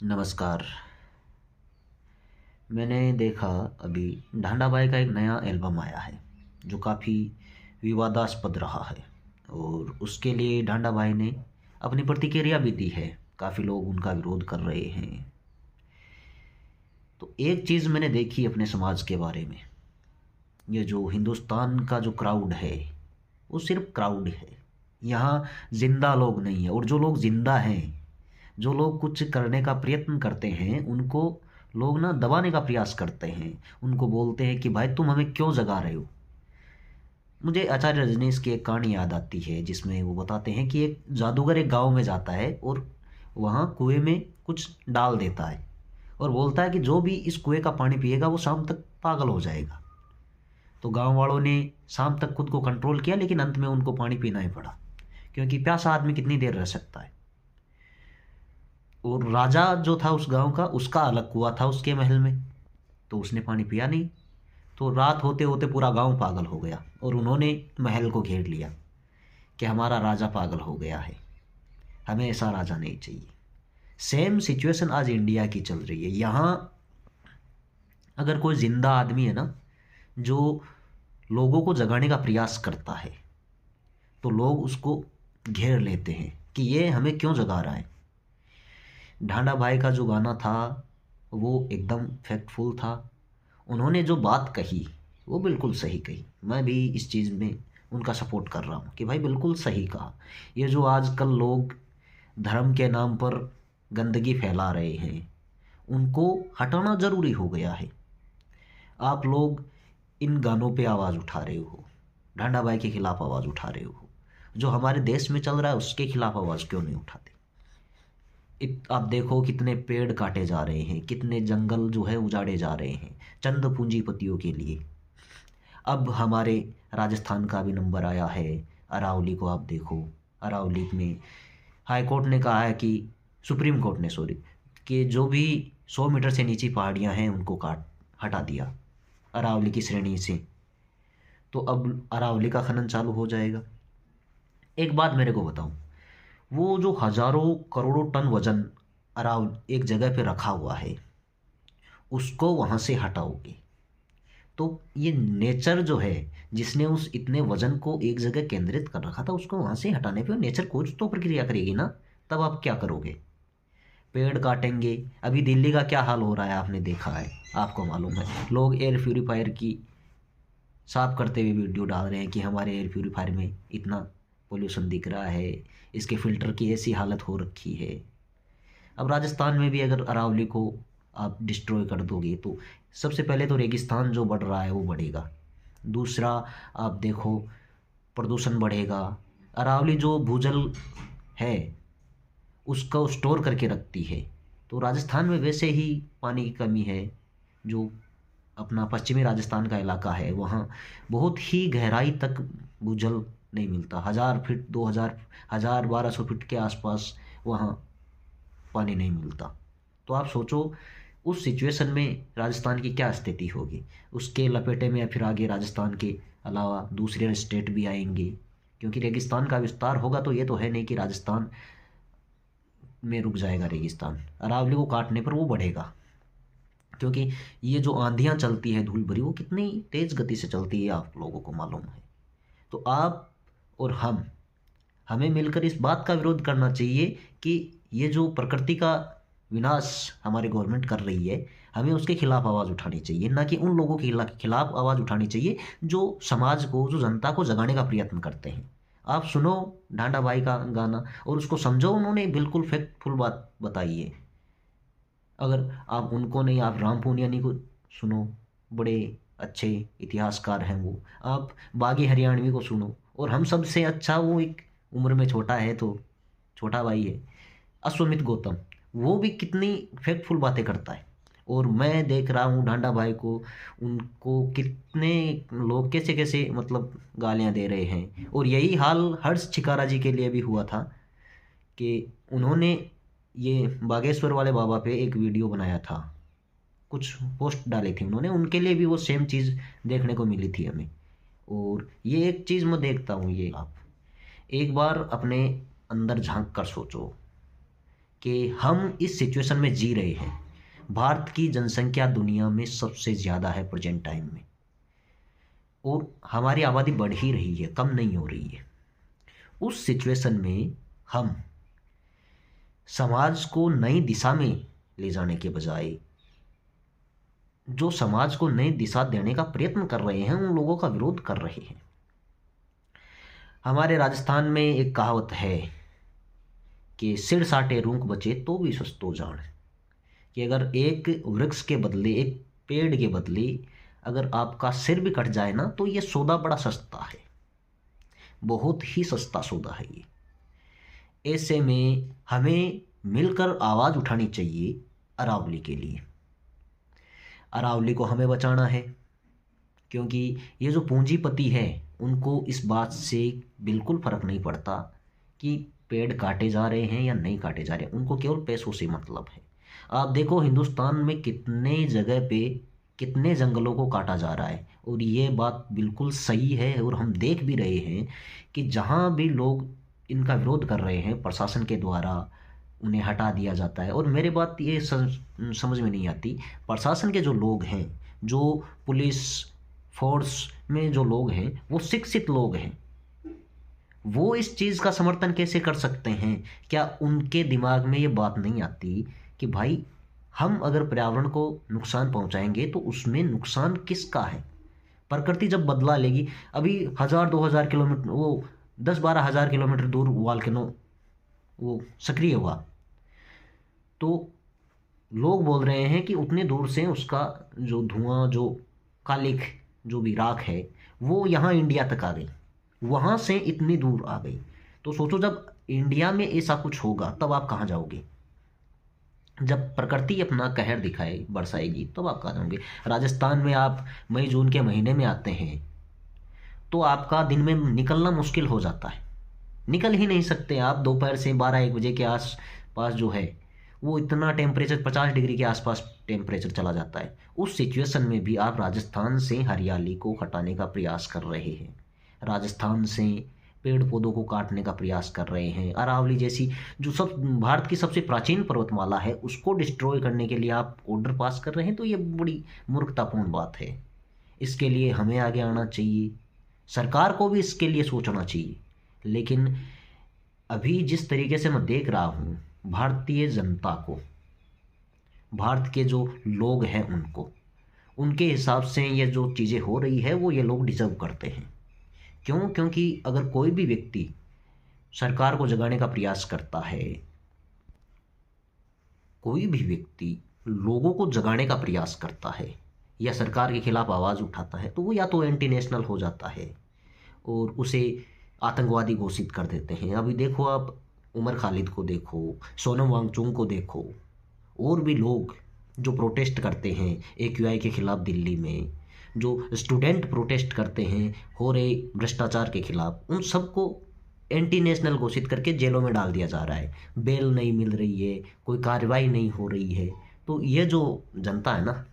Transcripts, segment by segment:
नमस्कार। मैंने देखा अभी ढांडा भाई का एक नया एल्बम आया है जो काफ़ी विवादास्पद रहा है और उसके लिए ढांडा भाई ने अपनी प्रतिक्रिया भी दी है। काफ़ी लोग उनका विरोध कर रहे हैं। तो एक चीज़ मैंने देखी अपने समाज के बारे में, ये जो हिंदुस्तान का जो क्राउड है वो सिर्फ क्राउड है। यहाँ जिंदा लोग नहीं है, और जो लोग जिंदा हैं, जो लोग कुछ करने का प्रयत्न करते हैं, उनको लोग ना दबाने का प्रयास करते हैं। उनको बोलते हैं कि भाई तुम हमें क्यों जगा रहे हो। मुझे आचार्य रजनीश की एक कहानी याद आती है जिसमें वो बताते हैं कि एक जादूगर एक गांव में जाता है और वहाँ कुएं में कुछ डाल देता है और बोलता है कि जो भी इस कुएं का पानी पिएगा वो शाम तक पागल हो जाएगा। तो गांव वालों ने शाम तक खुद को कंट्रोल किया, लेकिन अंत में उनको पानी पीना ही पड़ा, क्योंकि प्यासा आदमी कितनी देर रह सकता है। और राजा जो था उस गांव का, उसका अलग कुआं था उसके महल में, तो उसने पानी पिया नहीं। तो रात होते होते पूरा गांव पागल हो गया और उन्होंने महल को घेर लिया कि हमारा राजा पागल हो गया है, हमें ऐसा राजा नहीं चाहिए। सेम सिचुएशन आज इंडिया की चल रही है। यहाँ अगर कोई जिंदा आदमी है ना, जो लोगों को जगाने का प्रयास करता है, तो लोग उसको घेर लेते हैं कि ये हमें क्यों जगा रहा है। ढांडा भाई का जो गाना था वो एकदम फैक्टफुल था। उन्होंने जो बात कही वो बिल्कुल सही कही। मैं भी इस चीज़ में उनका सपोर्ट कर रहा हूँ कि भाई बिल्कुल सही कहा। ये जो आजकल लोग धर्म के नाम पर गंदगी फैला रहे हैं, उनको हटाना ज़रूरी हो गया है। आप लोग इन गानों पे आवाज़ उठा रहे हो, ढांडा भाई के खिलाफ आवाज़ उठा रहे हो, जो हमारे देश में चल रहा है उसके खिलाफ आवाज़ क्यों नहीं उठाते। आप देखो कितने पेड़ काटे जा रहे हैं, कितने जंगल जो है उजाड़े जा रहे हैं चंद पूंजीपतियों के लिए। अब हमारे राजस्थान का भी नंबर आया है। अरावली को आप देखो, अरावली में हाई कोर्ट ने कहा है कि, सुप्रीम कोर्ट ने सॉरी, कि जो भी 100 मीटर से नीचे पहाड़ियां हैं उनको काट हटा दिया अरावली की श्रेणी से। तो अब अरावली का खनन चालू हो जाएगा। एक बात मेरे को बताओ, वो जो हजारों करोड़ों टन वजन अराव एक जगह पे रखा हुआ है, उसको वहां से हटाओगे तो ये नेचर जो है, जिसने उस इतने वजन को एक जगह केंद्रित कर रखा था, उसको वहां से हटाने पे नेचर कुछ तो प्रक्रिया करेगी ना। तब आप क्या करोगे? पेड़ काटेंगे। अभी दिल्ली का क्या हाल हो रहा है आपने देखा है, आपको मालूम है। लोग एयर प्यूरीफायर की साफ करते हुए वीडियो डाल रहे हैं कि हमारे एयर प्यूरीफायर में इतना पोल्यूशन दिख रहा है, इसके फिल्टर की ऐसी हालत हो रखी है। अब राजस्थान में भी अगर अरावली को आप डिस्ट्रॉय कर दोगे तो सबसे पहले तो रेगिस्तान जो बढ़ रहा है वो बढ़ेगा। दूसरा, आप देखो, प्रदूषण बढ़ेगा। अरावली जो भूजल है उसको स्टोर करके रखती है। तो राजस्थान में वैसे ही पानी की कमी है। जो अपना पश्चिमी राजस्थान का इलाका है वहाँ बहुत ही गहराई तक भूजल नहीं मिलता। 1000 फीट, 2000, 1200 फीट के आसपास वहाँ पानी नहीं मिलता। तो आप सोचो उस सिचुएशन में राजस्थान की क्या स्थिति होगी। उसके लपेटे में फिर आगे राजस्थान के अलावा दूसरे स्टेट भी आएंगे, क्योंकि रेगिस्तान का विस्तार होगा। तो ये तो है नहीं कि राजस्थान में रुक जाएगा रेगिस्तान, अरावली को काटने पर वो बढ़ेगा। क्योंकि ये जो आंधियाँ चलती है धूल भरी, वो कितनी तेज़ गति से चलती है आप लोगों को मालूम है। तो आप और हमें मिलकर इस बात का विरोध करना चाहिए कि ये जो प्रकृति का विनाश हमारी गवर्नमेंट कर रही है, हमें उसके खिलाफ आवाज़ उठानी चाहिए, ना कि उन लोगों के खिलाफ आवाज़ उठानी चाहिए जो समाज को, जो जनता को जगाने का प्रयत्न करते हैं। आप सुनो ढांडा भाई का गाना और उसको समझो, उन्होंने बिल्कुल फैक्टफुल बात बताई है। अगर आप उनको नहीं, आप राम पूनियानी को सुनो, बड़े अच्छे इतिहासकार हैं वो। आप बागी हरियाणवी को सुनो, और हम सबसे अच्छा, वो एक उम्र में छोटा है तो छोटा भाई है, अश्वमित गौतम, वो भी कितनी फैक्टफुल बातें करता है। और मैं देख रहा हूँ ढांडा भाई को, उनको कितने लोग कैसे कैसे मतलब गालियाँ दे रहे हैं। और यही हाल हर्ष छिकारा जी के लिए भी हुआ था कि उन्होंने ये बागेश्वर वाले बाबा पे एक वीडियो बनाया था, कुछ पोस्ट डाली थी उन्होंने, उनके लिए भी वो सेम चीज़ देखने को मिली थी हमें। और ये एक चीज़ मैं देखता हूँ, ये आप एक बार अपने अंदर झांक कर सोचो कि हम इस सिचुएशन में जी रहे हैं। भारत की जनसंख्या दुनिया में सबसे ज़्यादा है प्रेजेंट टाइम में, और हमारी आबादी बढ़ ही रही है, कम नहीं हो रही है। उस सिचुएशन में हम समाज को नई दिशा में ले जाने के बजाय जो समाज को नई दिशा देने का प्रयत्न कर रहे हैं उन लोगों का विरोध कर रहे हैं। हमारे राजस्थान में एक कहावत है कि सिर साटे रूख बचे तो भी सस्तो जान, कि अगर एक वृक्ष के बदले, एक पेड़ के बदले अगर आपका सिर भी कट जाए ना, तो ये सौदा बड़ा सस्ता है, बहुत ही सस्ता सौदा है ये। ऐसे में हमें मिलकर आवाज़ उठानी चाहिए अरावली के लिए। अरावली को हमें बचाना है, क्योंकि ये जो पूंजीपति है उनको इस बात से बिल्कुल फ़र्क नहीं पड़ता कि पेड़ काटे जा रहे हैं या नहीं काटे जा रहे हैं, उनको केवल पैसों से मतलब है। आप देखो हिंदुस्तान में कितने जगह पे कितने जंगलों को काटा जा रहा है, और ये बात बिल्कुल सही है। और हम देख भी रहे हैं कि जहाँ भी लोग इनका विरोध कर रहे हैं, प्रशासन के द्वारा उन्हें हटा दिया जाता है। और मेरी बात ये समझ में नहीं आती, प्रशासन के जो लोग हैं, जो पुलिस फोर्स में जो लोग हैं, वो शिक्षित लोग हैं, वो इस चीज़ का समर्थन कैसे कर सकते हैं? क्या उनके दिमाग में ये बात नहीं आती कि भाई हम अगर पर्यावरण को नुकसान पहुंचाएंगे तो उसमें नुकसान किसका है? प्रकृति जब बदला लेगी, अभी 1000-2000 किलोमीटर, वो 10-12 हज़ार किलोमीटर दूर वॉल्केनो वो सक्रिय हुआ, तो लोग बोल रहे हैं कि उतनी दूर से उसका जो धुआं, जो कालिख, जो भी राख है, वो यहाँ इंडिया तक आ गई, वहाँ से इतनी दूर आ गई। तो सोचो जब इंडिया में ऐसा कुछ होगा तब आप कहाँ जाओगे? जब प्रकृति अपना कहर दिखाए, बरसाएगी, तब आप कहाँ जाओगे? राजस्थान में आप मई जून के महीने में आते हैं तो आपका दिन में निकलना मुश्किल हो जाता है, निकल ही नहीं सकते आप। दोपहर से 12-1 बजे के आस पास जो है वो इतना टेम्परेचर 50 डिग्री के आसपास टेम्परेचर चला जाता है। उस सिचुएशन में भी आप राजस्थान से हरियाली को हटाने का प्रयास कर रहे हैं, राजस्थान से पेड़ पौधों को काटने का प्रयास कर रहे हैं। अरावली जैसी जो सब भारत की सबसे प्राचीन पर्वतमाला है उसको डिस्ट्रॉय करने के लिए आप ऑर्डर पास कर रहे हैं, तो ये बड़ी मूर्खतापूर्ण बात है। इसके लिए हमें आगे आना चाहिए, सरकार को भी इसके लिए सोचना चाहिए। लेकिन अभी जिस तरीके से मैं देख रहा हूँ, भारतीय जनता को, भारत के जो लोग हैं उनको, उनके हिसाब से ये जो चीज़ें हो रही है वो ये लोग डिजर्व करते हैं। क्यों? क्योंकि अगर कोई भी व्यक्ति सरकार को जगाने का प्रयास करता है, कोई भी व्यक्ति लोगों को जगाने का प्रयास करता है या सरकार के खिलाफ आवाज़ उठाता है, तो वो या तो एंटी नेशनल हो जाता है और उसे आतंकवादी घोषित कर देते हैं। अभी देखो आप उमर खालिद को देखो, सोनम वांगचुक को देखो, और भी लोग जो प्रोटेस्ट करते हैं AQI के खिलाफ दिल्ली में, जो स्टूडेंट प्रोटेस्ट करते हैं हो रहे भ्रष्टाचार के खिलाफ, उन सबको एंटी नेशनल घोषित करके जेलों में डाल दिया जा रहा है। बेल नहीं मिल रही है, कोई कार्रवाई नहीं हो रही है। तो ये जो जनता है ना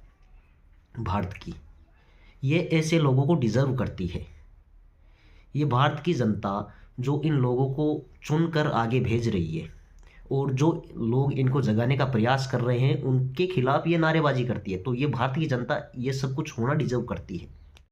भारत की, ये ऐसे लोगों को डिज़र्व करती है। ये भारत की जनता जो इन लोगों को चुनकर आगे भेज रही है, और जो लोग इनको जगाने का प्रयास कर रहे हैं उनके खिलाफ ये नारेबाजी करती है, तो ये भारत की जनता ये सब कुछ होना डिजर्व करती है।